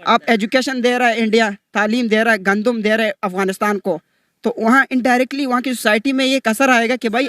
आप एजुकेशन दे रहा है इंडिया, तालीम दे रहा है, गंदम दे रहा है अफगानिस्तान को, तो वहाँ इनडायरेक्टली वहाँ की सोसाइटी में ये असर आएगा कि भाई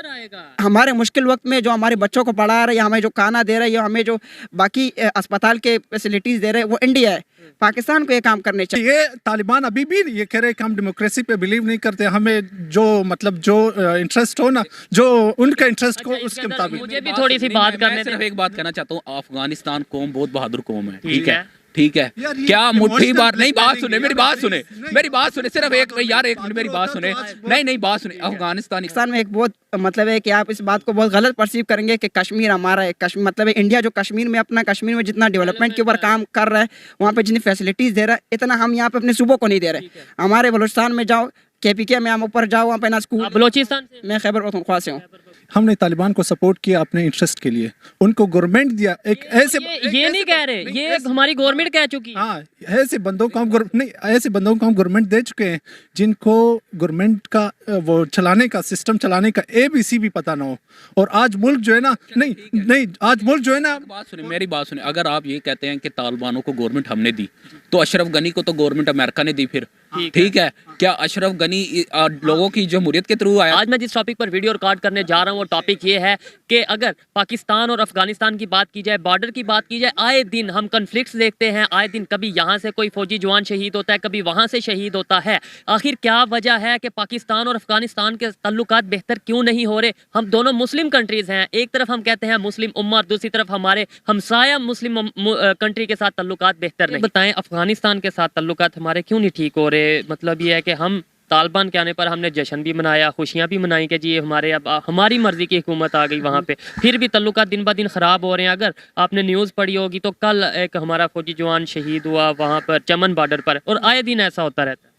हमारे मुश्किल वक्त में जो हमारे बच्चों को पढ़ा रहा है या हमें जो खाना दे रहा है या हमें जो बाकी अस्पताल के फैसिलिटीज़ दे रहे हैं वो इंडिया है। पाकिस्तान को ये काम करने चाहिए। ये तालिबान अभी भी ये कह रहे हैं कि हम डेमोक्रेसी पे बिलीव नहीं करते, हमें जो मतलब जो इंटरेस्ट हो ना, जो उनका इंटरेस्ट हो उसके मुताबिक। मुझे भी थोड़ी सी बात करने सिर्फ एक बात कहना चाहता हूँ, अफगानिस्तान कौम बहुत बहादुर कौम है, ठीक है। ठीक है। यार ये क्या मुट्ठी emotional बार नहीं, बात blackmailing सुने है, मेरी बात सुने, मेरी बात सुने, सिर्फ एक यार एक मिनट मेरी बात सुने, नहीं बात सुने। अफगानिस्तान पाकिस्तान में एक बहुत मतलब है कि आप इस बात को बहुत गलत परसीव करेंगे कि कश्मीर हमारा है। कश्मीर मतलब है इंडिया जो कश्मीर में अपना कश्मीर में जितना डेवलपमेंट के ऊपर काम कर रहा है, वहाँ पे जितनी फैसिलिटीज़ दे रहा है, इतना हम यहाँ पे अपने सूबों को नहीं दे रहे। हमारे बलूचिस्तान में जाओ, KPK में हम ऊपर जाओ, वहाँ पे ना स्कूल। बलोचिस्तान से मैं खैबर पख्तूनख्वा से हूँ। हमने तालिबान को सपोर्ट किया अपने इंटरेस्ट के लिए, उनको गवर्नमेंट दिया एक ऐसे ये नहीं कह रहे, ये हमारी गवर्नमेंट कह चुकी है। हाँ, ऐसे बंदों को हम नहीं ऐसे बंदों को हम गवर्नमेंट दे चुके हैं जिनको गवर्नमेंट का वो चलाने का सिस्टम चलाने का ABC भी पता ना हो। और आज मुल्क जो है ना, नहीं आज मुल्क जो है ना, बात सुने मेरी बात सुने। अगर आप ये कहते हैं कि तालिबानों को गवर्नमेंट हमने दी, तो अशरफ गनी को तो गवर्नमेंट अमेरिका ने दी, फिर ठीक है। क्या अशरफ गनी लोगों की जमहूरियत के थ्रू आया? आज मैं जिस टॉपिक पर वीडियो रिकॉर्ड करने जा रहा हूँ वो टॉपिक ये है कि अगर पाकिस्तान और अफगानिस्तान की बात की जाए, बॉर्डर की बात की जाए, आए दिन हम कन्फ्लिक्ट्स देखते हैं, आए दिन कभी यहाँ से कोई फौजी जवान शहीद होता है, कभी वहाँ से शहीद होता है। आखिर क्या वजह है कि पाकिस्तान और अफगानिस्तान के ताल्लुकात बेहतर क्यों नहीं हो रहे? हम दोनों मुस्लिम कंट्रीज हैं, एक तरफ हम कहते हैं मुस्लिम उम्मा, दूसरी तरफ हमारे हमसाया मुस्लिम कंट्री के साथ ताल्लुकात बेहतर नहीं। बताएं अफगानिस्तान के साथ ताल्लुकात हमारे क्यों नहीं ठीक हो रहे? मतलब ये है कि हम तालिबान के आने पर हमने जश्न भी मनाया, खुशियां भी मनाई कि जी हमारे अब हमारी मर्जी की हुकूमत आ गई वहाँ पे, फिर भी ताल्लुकात दिन ब दिन ख़राब हो रहे हैं। अगर आपने न्यूज़ पढ़ी होगी तो कल एक हमारा फौजी जवान शहीद हुआ वहाँ पर चमन बॉर्डर पर, और आए दिन ऐसा होता रहता है।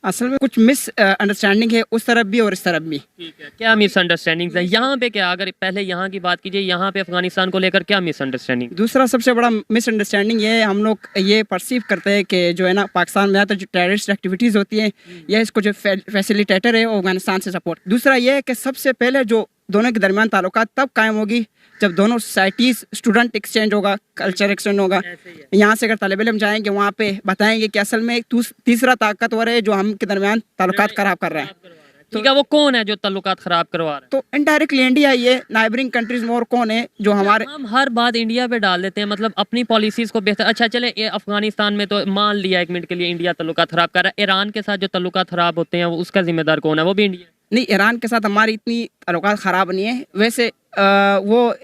असल में कुछ मिस अंडरस्टैंडिंग है उस तरफ भी और इस तरफ भी। ठीक है, क्या मिसअंडरस्टैंडिंग्स है यहाँ पे? क्या अगर पहले यहाँ की बात कीजिए, यहाँ पे अफगानिस्तान को लेकर क्या मिसअंडरस्टैंडिंग? दूसरा सबसे बड़ा मिसअंडरस्टैंडिंग ये है, हम लोग ये परसीव करते हैं कि जो है ना पाकिस्तान में ज़्यादातर जो टेररिस्ट एक्टिविटीज़ होती हैं, यह इसको जो फैसिलिटेटर है वो अफगानिस्तान से सपोर्ट। दूसरा ये है कि सबसे पहले जो दोनों के दरमियान ताल्लुकात तब कायम होगी जब दोनों सोसाइटीज़, स्टूडेंट एक्सचेंज होगा, कल्चर एक्सचेंज होगा। यहाँ से अगर तालिब इल्म जाएंगे वहाँ पे बताएंगे कि असल में तीसरा ताकतवर है जो हम के दरमियान ताल्लुकात खराब कर रहा है। ठीक है, वो कौन है जो ताल्लुकात खराब करवा रहा है? तो इनडायरेक्टली इंडिया, ये नाइबरिंग कंट्रीज में और कौन है जो हमारे। हम हर बात इंडिया पे डाल देते हैं, मतलब अपनी पॉलिसीज को बेहतर। अच्छा चले, ये अफगानिस्तान में तो मान लिया एक मिनट के लिए इंडिया ताल्लुकात खराब कर रहा है, ईरान के साथ जो ताल्लुकात खराब होते हैं उसका जिम्मेदार कौन है? वो भी इंडिया? नहीं, ईरान के साथ हमारी इतनी ताल्लुकात ख़राब नहीं है। वैसे वो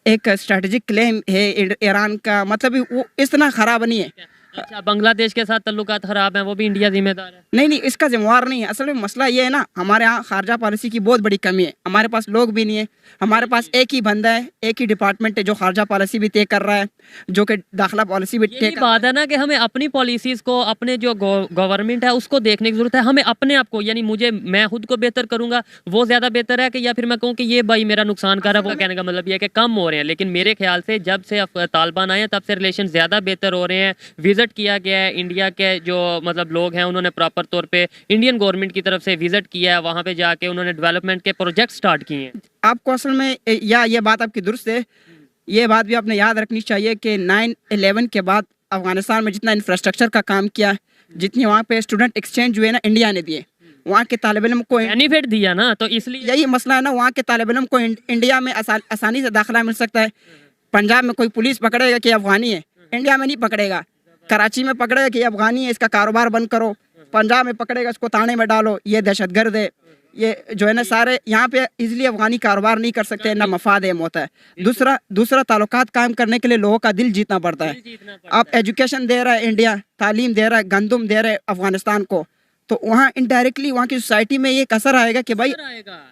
एक स्ट्रेटेजिक क्लेम है ईरान का, मतलब वो इतना ख़राब नहीं है। अच्छा, बांग्लादेश के साथ ताल्लुकात खराब हैं, वो भी इंडिया जिम्मेदार है? नहीं, इसका जिम्मेवार नहीं है। असल में मसला ये है ना, हमारे यहाँ खारजा पॉलिसी की बहुत बड़ी कमी है। हमारे पास लोग भी नहीं है, हमारे पास एक ही बंदा है, एक ही डिपार्टमेंट है जो खारजा पॉलिसी भी तय कर रहा है, जो कि दाखिला पॉलिसी भी तय कर। बात है ना कि हमें अपनी पॉलिसीज को, अपने जो गवर्नमेंट है उसको देखने की जरूरत है। हमें अपने आप को, यानी मैं खुद को बेहतर करूंगा वो ज्यादा बेहतर है कि या फिर मैं कहूँ कि ये भाई मेरा नुकसान कर रहा है? वो कहने का मतलब ये है कि कम हो रहे हैं, लेकिन मेरे ख्याल से जब से तालिबान आए हैं तब से रिलेशन ज्यादा बेहतर हो रहे हैं। विजिट किया गया है, इंडिया के जो मतलब लोग हैं उन्होंने प्रॉपर तौर पे इंडियन गवर्नमेंट की तरफ से विजिट किया है, वहाँ पे जाके उन्होंने डेवलपमेंट के प्रोजेक्ट स्टार्ट किए हैं। आपको असल में ये बात आपकी दुरुस्त है, ये बात भी आपने याद रखनी चाहिए कि 9/11 के बाद अफगानिस्तान में जितना इंफ्रास्ट्रक्चर का काम किया, जितनी वहाँ पे स्टूडेंट एक्सचेंज हुए ना, इंडिया ने दिए। वहाँ के तालिब इल्म को बेनिफिट दिया ना, तो इसलिए यही मसला है ना, वहाँ के तालिब इल्म को इंडिया में आसानी से दाखिला मिल सकता है। पंजाब में कोई पुलिस पकड़ेगा कि अफगानी है, इंडिया में नहीं पकड़ेगा। कराची में पकड़ेगा कि अफगानी है, इसका कारोबार बंद करो। पंजाब में पकड़ेगा, इसको थाने में डालो, ये दहशतगर्द है। ये जो है ना सारे यहाँ पे इजीली अफगानी कारोबार नहीं कर सकते, ना मफाद एम होता है। दूसरा ताल्लुकात कायम करने के लिए लोगों का दिल जीतना पड़ता है। आप एजुकेशन दे रहा है इंडिया, तालीम दे रहा है, गंदम दे रहे है अफगानिस्तान को, तो वहाँ इनडायरेक्टली वहाँ की सोसाइटी में ये असर आएगा कि भाई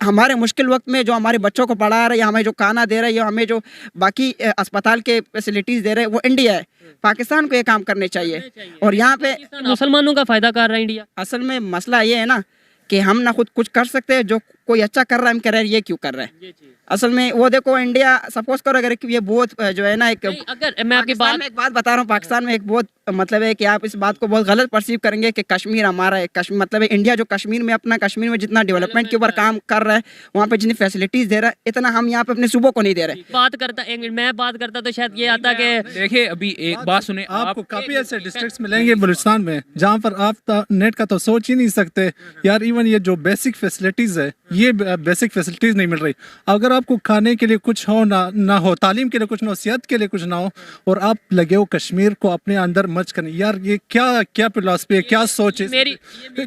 हमारे मुश्किल वक्त में जो हमारे बच्चों को पढ़ा रहा है या हमें जो खाना दे रहा है या हमें जो बाकी अस्पताल के फैसिलिटीज़ दे रहे हैं वो इंडिया है। पाकिस्तान को ये काम करने चाहिए। और यहाँ पे मुसलमानों का फायदा कर रहा है इंडिया। असल में मसला ये है ना कि हम ना खुद कुछ कर सकते हैं, जो कोई अच्छा कर रहा है हम कह रहे हैं ये क्यों कर रहे हैं। असल में वो देखो इंडिया सपोज करो अगर ये बहुत जो है ना एक नहीं, अगर मैं आपकी पाकिस्तान बात में एक बात बता रहा हूँ, पाकिस्तान में एक बहुत मतलब है कि आप इस बात को बहुत गलत परसीव करेंगे कि कश्मीर हमारा है। कश्मीर मतलब है इंडिया जो कश्मीर में अपना कश्मीर में जितना डेवलपमेंट के ऊपर काम कर रहा है, वहाँ पे जितनी फैसिलिटीज दे रहा है, इतना हम यहाँ पे अपने सूबों को नहीं दे रहे। बात करता एक मिनट मैं बात करता तो शायद ये आता कि देखिए अभी एक बात सुने आपको काफी ऐसे डिस्ट्रिक्ट्स मिलेंगे बलूचिस्तान में जहाँ पर आप नेट का तो सोच ही नहीं सकते यार। इवन ये जो बेसिक फैसिलिटीज है, ये बेसिक फैसिलिटीज नहीं मिल रही। अगर आपको खाने के लिए कुछ हो ना हो, तालीम के लिए कुछ ना हो, सेहत के लिए कुछ ना हो, और आप लगे हो कश्मीर को अपने अंदर मर्ज करने, यार ये क्या फिलॉसफी है, क्या सोच है? मेरी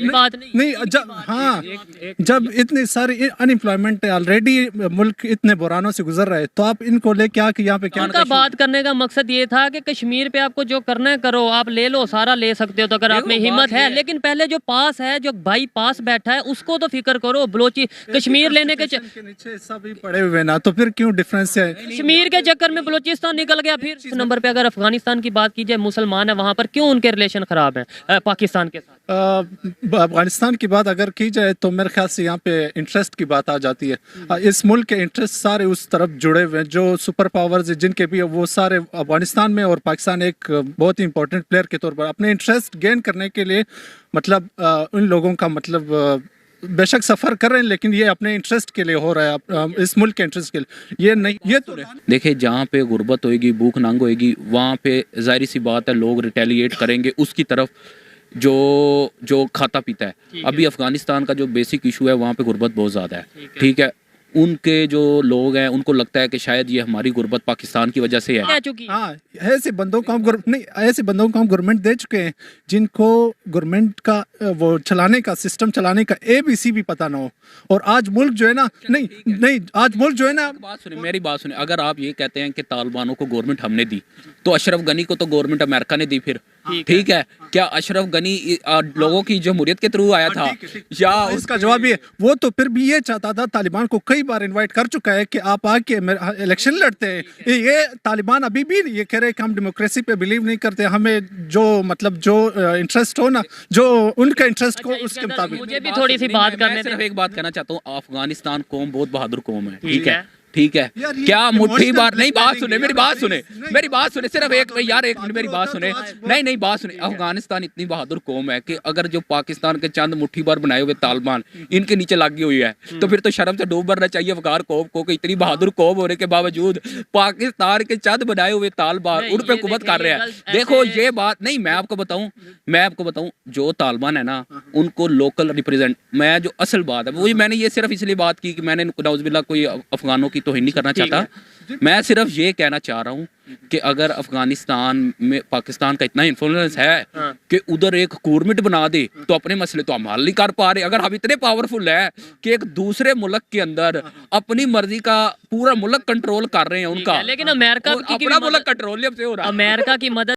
बात नहीं जब हाँ जब इतनी सारी अनएम्प्लॉयमेंट है ऑलरेडी, मुल्क इतने बुरानों से गुजर रहा है, तो आप इनको लेके आके यहाँ पे क्या उनका बात करने का मकसद ये था कि कश्मीर पे आपको जो करना है करो, आप ले लो, सारा ले सकते हो तो अगर आप में हिम्मत है, लेकिन पहले जो पास है, जो भाई पास बैठा है उसको तो फिक्र करो। बलोची कश्मीर लेने के नीचे सभी पड़े हुए ना, तो फिर क्यों डिफरेंस है? कश्मीर के चक्कर में बलूचिस्तान निकल गया। फिर इस नंबर पे अगर अफगानिस्तान की बात की जाए, मुसलमान है वहां पर, क्यों उनके रिलेशन खराब है पाकिस्तान के साथ? अफगानिस्तान की बात अगर की जाए तो मेरे ख्याल से यहाँ पे इंटरेस्ट की बात आ जाती है। इस मुल्क के इंटरेस्ट सारे उस तरफ जुड़े हुए हैं, जो सुपर पावर्स जिनके भी वो सारे अफगानिस्तान में, और पाकिस्तान एक बहुत ही इंपॉर्टेंट प्लेयर के तौर पर अपने इंटरेस्ट गेन करने के लिए मतलब उन लोगों का मतलब बेशक सफर कर रहे हैं, लेकिन ये अपने इंटरेस्ट के लिए हो रहा है, इस मुल्क के इंटरेस्ट के लिए। ये नहीं, ये तो देखिए जहाँ पे गुर्बत होएगी, भूख नंग होएगी, वहाँ पे जाहिर सी बात है लोग रिटेलिएट करेंगे उसकी तरफ जो खाता पीता है। अभी अफगानिस्तान का जो बेसिक इशू है वहाँ पे गुर्बत बहुत ज़्यादा है, ठीक है। उनके जो लोग हैं उनको लगता है कि शायद ये हमारी गुर्बत पाकिस्तान की वजह से है। हाँ, ऐसे बंदों को हम नहीं, ऐसे बंदों को हम गवर्नमेंट दे चुके हैं जिनको गवर्नमेंट का वो चलाने का, सिस्टम चलाने का ABC भी पता ना हो। और आज मुल्क जो है ना, नहीं आज मुल्क जो है ना, मेरी बात सुने, अगर आप ये कहते हैं कि तालिबानों को गवर्नमेंट हमने दी, तो अशरफ गनी को तो गवर्नमेंट अमेरिका ने दी फिर, ठीक है। क्या अशरफ गनी लोगों की जमहूरियत के थ्रू आया था? या उसका जवाब ये, वो तो फिर भी ये चाहता था, तालिबान को कई बार इनवाइट कर चुका है कि आप आके इलेक्शन लड़ते हैं। ये तालिबान अभी भी ये कह रहे हैं कि हम डेमोक्रेसी पे बिलीव नहीं करते, हमें जो मतलब जो इंटरेस्ट हो ना, जो उनका इंटरेस्ट को उसके मुताबिक। मुझे भी थोड़ी सी बात करने सिर्फ एक बात कहना चाहता हूँ, अफगानिस्तान कौम बहुत बहादुर कौम है, ठीक है, ठीक है। क्या मुट्ठी बार नहीं, बात सुने, मेरी बात सुने सिर्फ एक मिनट मेरी बात सुने, नहीं बात सुने। अफगानिस्तान इतनी बहादुर कौम है कि अगर जो पाकिस्तान के चंद मुट्ठी बार बनाए हुए तालिबान इनके नीचे लगी हुई है, तो फिर तो शर्म से डूब मरना चाहिए अफगान कौम को कि इतनी बहादुर कौम होने के बावजूद पाकिस्तान के चंद बनाए हुए तालिबान उन पे हुकूमत कर रहे हैं। देखो ये बात नहीं, मैं आपको बताऊं जो तालिबान है ना, उनको लोकल रिप्रेजेंट, मैं जो असल बात है वो मैंने ये सिर्फ इसलिए बात की कि मैंने नाउज़ुबिल्लाह कोई अफगानों की तौहीन नहीं करना चाहता। मैं सिर्फ ये कहना चाह रहा हूँ कि अगर अफगानिस्तान में पाकिस्तान का इतना इन्फ्लुएंस है कि उधर एक गवर्नमेंट बना दे, तो अपने मसले तो हम हल नहीं कर पा रहे। अगर हम इतने पावरफुल है कि एक दूसरे मुल्क के अंदर अपनी मर्जी का पूरा मुल्क कंट्रोल कर रहे हैं उनका, लेकिन अमेरिका अपना मुल्क कंट्रोल से हो रहा है। अमेरिका की मदद